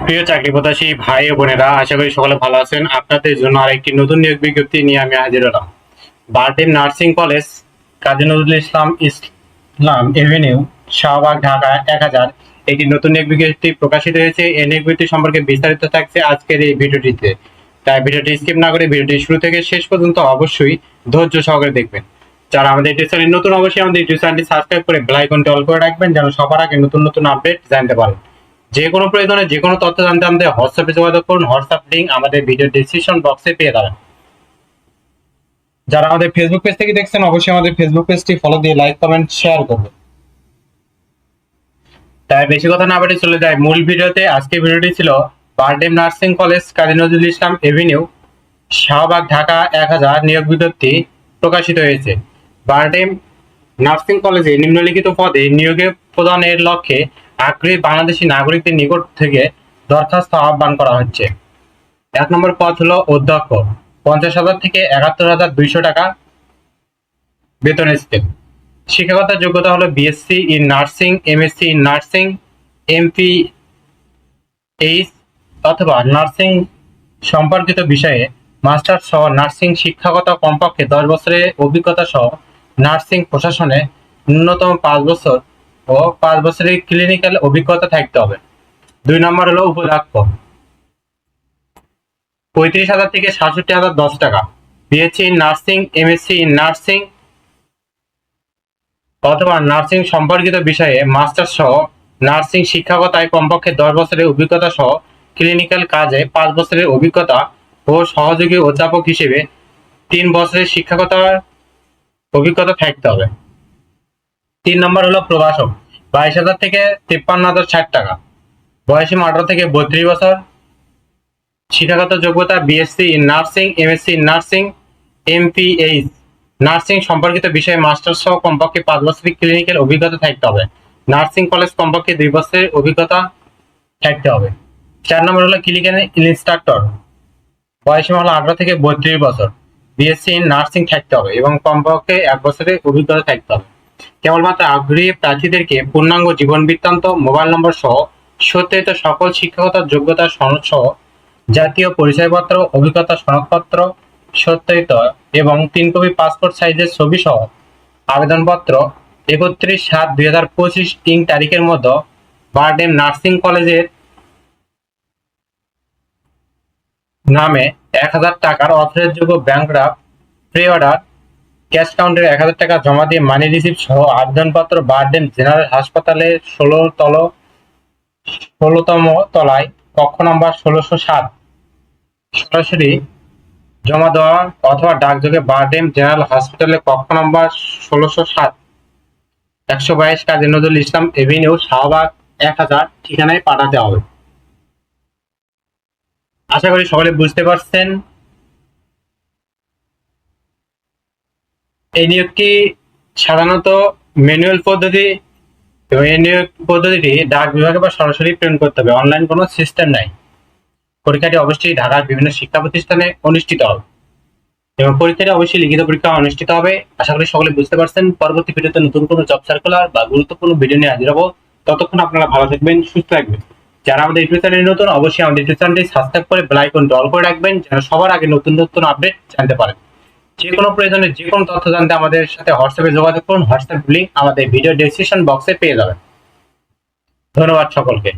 প্রিয় চাকরি প্রত্যাশী ভাই ও বোনেরা, আশা করি সকলে ভালো আছেন। আপনাদের জন্য আরেকটি নতুন নিয়োগ বিজ্ঞপ্তি নিয়ে আমি হাজির হলাম। BIRDEM nursing college, Kazi Nazrul Islam Avenue, Shahbag, Dhaka 1000 একটি নতুন নিয়োগ বিজ্ঞপ্তি প্রকাশিত হয়েছে। এই নিয়োগ বিজ্ঞপ্তি সম্পর্কে বিস্তারিত থাকছে আজকের এই ভিডিওটিতে। তাই ভিডিওটি স্কিপ না করে ভিডিওটি শুরু থেকে শেষ পর্যন্ত অবশ্যই ধৈর্য সহকারে দেখবেন। যারা আমাদের ইউটিউব চ্যানেল নতুন, অবশ্যই আমাদের ইউটিউব চ্যানেলটি সাবস্ক্রাইব করে বেল আইকনটি অল করে রাখবেন, যেন সবার আগে নতুন নতুন আপডেট জানতে পারেন। যে কোনো প্রয়োজনে যে কোনো তথ্য জানতে আমাদের হোয়াটসঅ্যাপে যোগাযোগ করুন। হোয়াটসঅ্যাপ লিঙ্ক আমাদের ভিডিও ডেসক্রিপশন বক্সে পেয়ে যাবেন। যারা আমাদের ফেসবুক পেজ থেকে দেখছেন, অবশ্যই আমাদের ফেসবুক পেজটি ফলো দিয়ে লাইক কমেন্ট শেয়ার করবেন। তাই বেশি কথা না বাড়িয়ে চলে যায় মূল ভিডিওতে। আজকে ভিডিওটি ছিল BIRDEM nursing college, Kazi Nazrul Islam Avenue, Shahbag, Dhaka 1000 নিয়োগ বিজ্ঞপ্তি প্রকাশিত হয়েছে। বারডেম নার্সিং কলেজে নিম্নলিখিত পদে নিয়োগে প্রদানের লক্ষ্যে আগ্রহী বাংলাদেশি নাগরিকদের নিকট থেকে দরখাস্ত আহ্বান করা হচ্ছে। 1 নম্বর পদ হলো অধ্যক্ষ, 50,000 থেকে 71,200 টাকা বেতন স্কেল। শিক্ষাগত যোগ্যতা হলো BSc in nursing, MSc in nursing, MPH অথবা নার্সিং সম্পর্কিত বিষয়ে মাস্টার্স সহ নার্সিং শিক্ষাগত কমপক্ষে 10 বছরের অভিজ্ঞতা সহ নার্সিং প্রশাসনে ন্যূনতম 5 বছর ও 5 বছরের ক্লিনিক্যাল অভিজ্ঞতা থাকতে হবে। 2 নম্বর হলো উপাধ্যক্ষ, 35,000 থেকে 67,010 টাকা। BSc in nursing, MSc in nursing অথবা নার্সিং সম্পর্কিত বিষয়ে মাস্টার্স সহ নার্সিং শিক্ষাগতায় কমপক্ষে 10 বছরের অভিজ্ঞতা সহ ক্লিনিক্যাল কাজে 5 বছরের অভিজ্ঞতা ও সহযোগী অধ্যাপক হিসেবে 3 বছরের শিক্ষাগত অভিজ্ঞতা থাকতে হবে। 3 নম্বর হলো প্রভাষক, 22,000 থেকে 53,060 টাকা। বয়সী 18 থেকে 32 বছর। শিক্ষাগত যোগ্যতা BSc in nursing, MSc in nursing, MPH nursing সম্পর্কিত বিষয়ে মাস্টার্স সহ কমপক্ষে 5 বছরের ক্লিনিক্যাল অভিজ্ঞতা থাকতে হবে। নার্সিং কলেজ কমপক্ষে 2 বছরের অভিজ্ঞতা থাকতে হবে। 4 নম্বর হলো ক্লিনিক্যাল ইনস্ট্রাক্টর, বয়সী হলো 18 থেকে 32 বছর। বিএসসি ইন নার্সিং থাকতে হবে এবং কমপক্ষে 1 বছরের অভিজ্ঞতা থাকতে হবে। কেবলমাত্র আগ্রহী প্রার্থীদেরকে পূর্ণাঙ্গ জীবন বৃত্তান্ত, মোবাইল নম্বর সহ সত্যায়িত সকল শিক্ষাগত যোগ্যতা সনদ সহ জাতীয় পরিচয়পত্র, অভিজ্ঞতা সনদপত্র সত্যায়িত এবং 3 কপি পাসপোর্ট সাইজের ছবি সহ আবেদনপত্র 31/7/2025 তারিখের মধ্যে বারডেম নার্সিং কলেজের নামে 1,000 টাকার অফারের bank draft, pre order, cash কাউন্টারে 1,000 টাকা জমা দিয়ে মানি রিসিপ্ট সহ আবেদনপত্র বারডেম জেনারেল হাসপাতালের 16তম তলায় কক্ষ নম্বর 1607 সরাসরি জমা দেওয়া অথবা ডাকযোগে বারডেম জেনারেল হাসপাতালের কক্ষ নম্বর 1607 122 কাজী নজরুল ইসলাম এভিনিউ, শাহবাগ 1000 ঠিকানায় পাঠাতে হবে। আশা করি সকলে বুঝতে পারছেন। এই নিয়োগটি সাধারণত ম্যানুয়াল পদ্ধতি এবং এই নিয়োগ পদ্ধতিটি ডাক বিভাগে বা সরাসরি প্রেরণ করতে হবে, অনলাইন কোনো সিস্টেম নাই। পরীক্ষাটি অবশ্যই ঢাকার বিভিন্ন শিক্ষা প্রতিষ্ঠানে অনুষ্ঠিত হবে এবং পরীক্ষাটি অবশ্যই লিখিত পরীক্ষা অনুষ্ঠিত হবে। আশা করি সকলে বুঝতে পারছেন। পরবর্তী ভিডিওতে নতুন কোনো জব সার্কুলার বা গুরুত্বপূর্ণ ভিডিও নিয়ে হাজির হবো। ততক্ষণ আপনারা ভালো থাকবেন, সুস্থ থাকবেন। যারা আমাদের ইউটিউব চ্যানেলে নতুন, অবশ্যই আমাদের ইউটিউব চ্যানেলটি সাবস্ক্রাইব করে বেল আইকনটি অল করে রাখবেন, যেন সবার আগে নতুন নতুন আপডেট জানতে পারেন। যে কোনো প্রয়োজনে যে কোনো তথ্য জানতে আমাদের সাথে হোয়াটসঅ্যাপে যোগাযোগ করুন। হোয়াটসঅ্যাপ লিঙ্ক আমাদের ভিডিও ডেসক্রিপশন বক্সে পেয়ে যাবেন। ধন্যবাদ সকলকে।